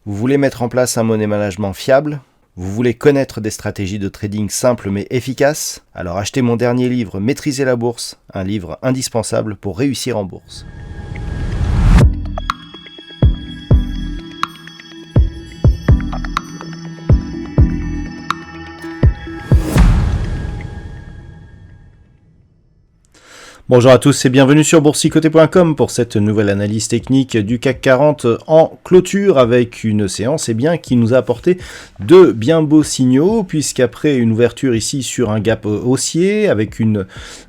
Vous voulez mettre en place un money management fiable? Vous voulez connaître des stratégies de trading simples mais efficaces? Alors achetez mon dernier livre Maîtriser la bourse, un livre indispensable pour réussir en bourse. Bonjour à tous et bienvenue sur boursicoté.com pour cette nouvelle analyse technique du CAC 40 en clôture avec une séance qui nous a apporté de bien beaux signaux puisqu'après une ouverture ici sur un gap haussier avec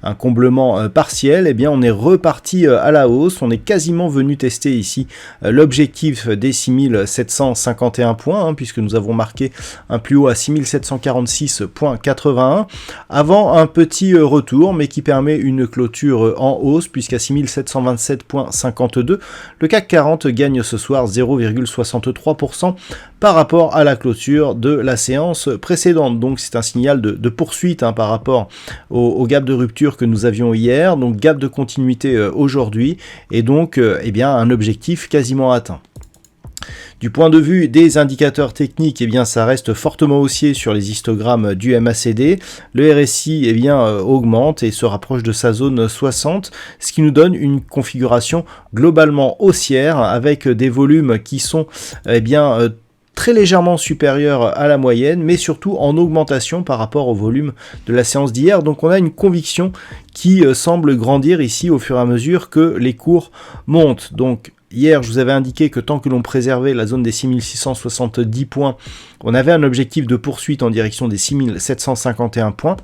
un comblement partiel, on est reparti à la hausse. On est quasiment venu tester ici l'objectif des 6751 points puisque nous avons marqué un plus haut à 6746.81 avant un petit retour mais qui permet une clôture en hausse puisqu'à 6727.52 le CAC 40 gagne ce soir 0,63% par rapport à la clôture de la séance précédente. Donc c'est un signal de poursuite par rapport au gap de rupture que nous avions hier, donc gap de continuité aujourd'hui et donc un objectif quasiment atteint. Du point de vue des indicateurs techniques, ça reste fortement haussier sur les histogrammes du MACD. Le RSI augmente et se rapproche de sa zone 60, ce qui nous donne une configuration globalement haussière avec des volumes qui sont très légèrement supérieurs à la moyenne, mais surtout en augmentation par rapport au volume de la séance d'hier. Donc on a une conviction qui semble grandir ici au fur et à mesure que les cours montent. Donc hier, je vous avais indiqué que tant que l'on préservait la zone des 6670 points, on avait un objectif de poursuite en direction des 6751 points.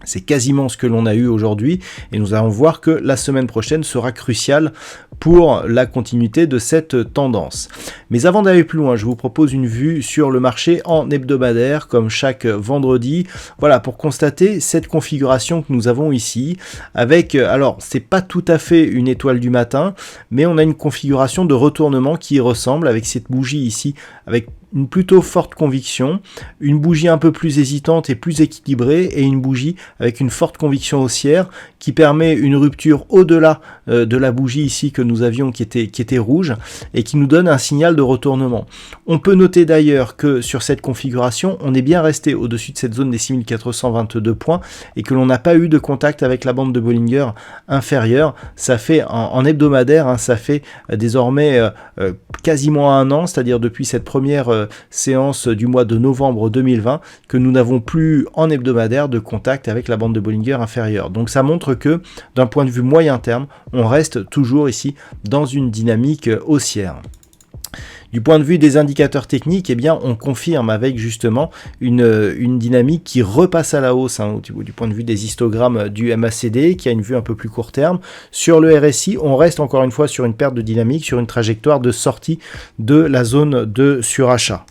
C'est quasiment ce que l'on a eu aujourd'hui et nous allons voir que la semaine prochaine sera cruciale pour la continuité de cette tendance. Mais avant d'aller plus loin, je vous propose une vue sur le marché en hebdomadaire comme chaque vendredi. Voilà, pour constater cette configuration que nous avons ici avec, alors c'est pas tout à fait une étoile du matin, mais on a une configuration de retournement qui ressemble avec cette bougie ici, avec une plutôt forte conviction, une bougie un peu plus hésitante et plus équilibrée et une bougie avec une forte conviction haussière qui permet une rupture au-delà de la bougie ici que nous avions qui était rouge et qui nous donne un signal de retournement. On peut noter d'ailleurs que sur cette configuration, on est bien resté au-dessus de cette zone des 6422 points et que l'on n'a pas eu de contact avec la bande de Bollinger inférieure. Ça fait en hebdomadaire, ça fait désormais quasiment un an, c'est-à-dire depuis cette première séance du mois de novembre 2020 que nous n'avons plus en hebdomadaire de contact avec la bande de Bollinger inférieure. Donc ça montre que d'un point de vue moyen terme, on reste toujours ici dans une dynamique haussière. Du point de vue des indicateurs techniques, on confirme avec justement une dynamique qui repasse à la hausse du point de vue des histogrammes du MACD, qui a une vue un peu plus court terme. Sur le RSI, on reste encore une fois sur une perte de dynamique, sur une trajectoire de sortie de la zone de surachat.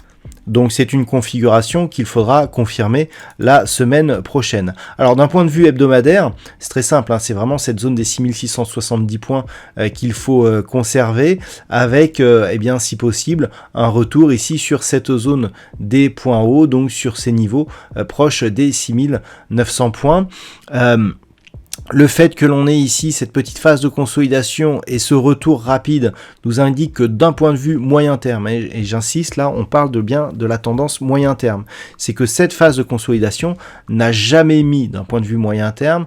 Donc c'est une configuration qu'il faudra confirmer la semaine prochaine. Alors d'un point de vue hebdomadaire, c'est très simple, c'est vraiment cette zone des 6670 points qu'il faut conserver avec, si possible, un retour ici sur cette zone des points hauts, donc sur ces niveaux proches des 6900 points. Le fait que l'on ait ici cette petite phase de consolidation et ce retour rapide nous indique que d'un point de vue moyen terme, et j'insiste là, on parle bien de la tendance moyen terme, c'est que cette phase de consolidation n'a jamais mis d'un point de vue moyen terme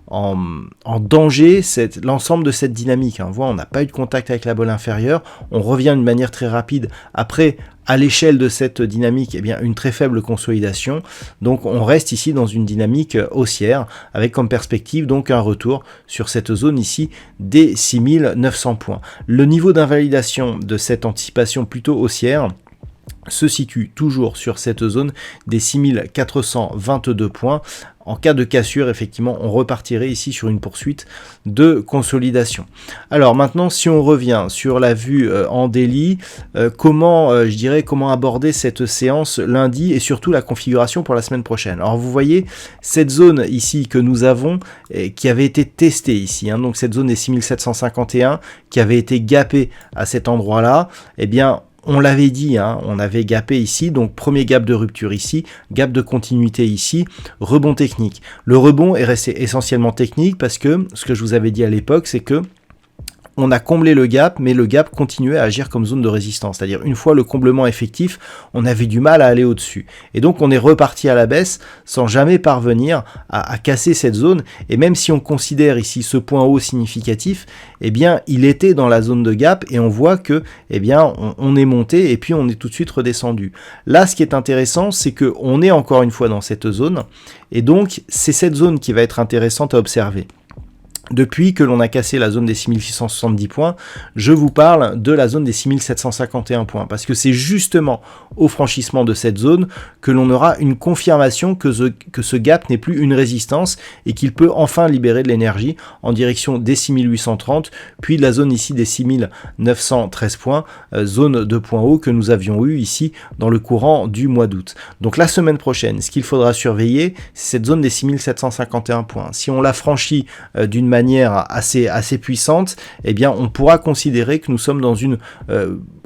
en danger l'ensemble de cette dynamique. On n'a pas eu de contact avec la bolle inférieure, on revient d'une manière très rapide après à l'échelle de cette dynamique, une très faible consolidation. Donc on reste ici dans une dynamique haussière avec comme perspective donc un retour sur cette zone ici des 6900 points. Le niveau d'invalidation de cette anticipation plutôt haussière se situe toujours sur cette zone des 6422 points. En cas de cassure, effectivement, on repartirait ici sur une poursuite de consolidation. Alors maintenant, si on revient sur la vue en daily, comment aborder cette séance lundi et surtout la configuration pour la semaine prochaine. Alors vous voyez cette zone ici que nous avons qui avait été testée ici, donc cette zone des 6751 qui avait été gapée à cet endroit-là, on l'avait dit, hein, on avait gapé ici, donc premier gap de rupture ici, gap de continuité ici, rebond technique. Le rebond est resté essentiellement technique parce que ce que je vous avais dit à l'époque, c'est que on a comblé le gap, mais le gap continuait à agir comme zone de résistance. C'est-à-dire, une fois le comblement effectif, on avait du mal à aller au-dessus. Et donc, on est reparti à la baisse sans jamais parvenir à casser cette zone. Et même si on considère ici ce point haut significatif, eh bien, il était dans la zone de gap et on voit que, eh bien, on est monté et puis on est tout de suite redescendu. Là, ce qui est intéressant, c'est qu'on est encore une fois dans cette zone. Et donc, c'est cette zone qui va être intéressante à observer. Depuis que l'on a cassé la zone des 6670 points, je vous parle de la zone des 6751 points, parce que c'est justement au franchissement de cette zone que l'on aura une confirmation que ce gap n'est plus une résistance et qu'il peut enfin libérer de l'énergie en direction des 6830, puis de la zone ici des 6913 points, zone de point haut que nous avions eu ici dans le courant du mois d'août. Donc la semaine prochaine, ce qu'il faudra surveiller, c'est cette zone des 6751 points. Si on la franchit d'une manière assez puissante, eh bien on pourra considérer que nous sommes dans une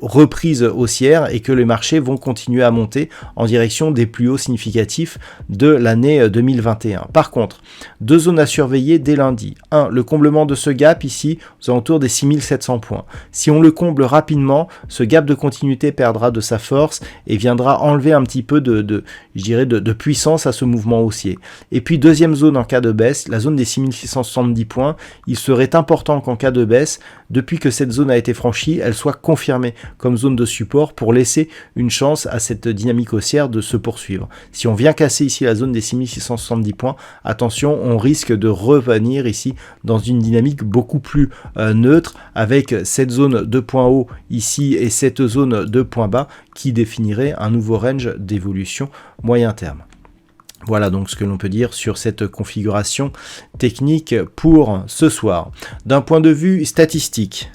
reprise haussière et que les marchés vont continuer à monter en direction des plus hauts significatifs de l'année 2021. Par contre, deux zones à surveiller dès lundi. 1. Le comblement de ce gap ici aux alentours des 6700 points. Si on le comble rapidement, ce gap de continuité perdra de sa force et viendra enlever un petit peu de puissance à ce mouvement haussier. Et puis deuxième zone en cas de baisse, la zone des 6670 points. Il serait important qu'en cas de baisse, depuis que cette zone a été franchie, elle soit confirmée comme zone de support pour laisser une chance à cette dynamique haussière de se poursuivre. Si on vient casser ici la zone des 6670 points, attention, on risque de revenir ici dans une dynamique beaucoup plus neutre avec cette zone de point haut ici et cette zone de point bas qui définirait un nouveau range d'évolution moyen terme. Voilà donc ce que l'on peut dire sur cette configuration technique pour ce soir. D'un point de vue statistique,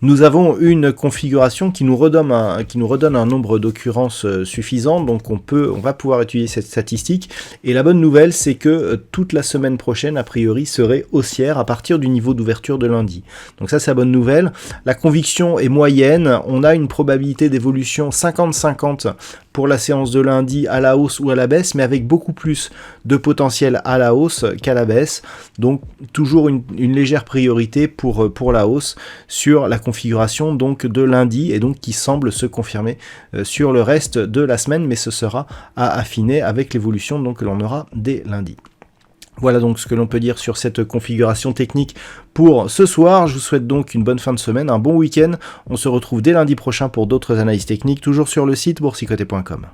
nous avons une configuration qui nous redonne un nombre d'occurrences suffisant, donc on va pouvoir étudier cette statistique. Et la bonne nouvelle, c'est que toute la semaine prochaine, a priori, serait haussière à partir du niveau d'ouverture de lundi. Donc ça, c'est la bonne nouvelle. La conviction est moyenne. On a une probabilité d'évolution 50-50 pour la séance de lundi à la hausse ou à la baisse, mais avec beaucoup plus de potentiel à la hausse qu'à la baisse. Donc toujours une légère priorité pour la hausse sur la configuration donc de lundi et donc qui semble se confirmer sur le reste de la semaine, mais ce sera à affiner avec l'évolution donc que l'on aura dès lundi. Voilà donc ce que l'on peut dire sur cette configuration technique pour ce soir. Je vous souhaite donc une bonne fin de semaine, un bon week-end. On se retrouve dès lundi prochain pour d'autres analyses techniques, toujours sur le site boursicoté.com.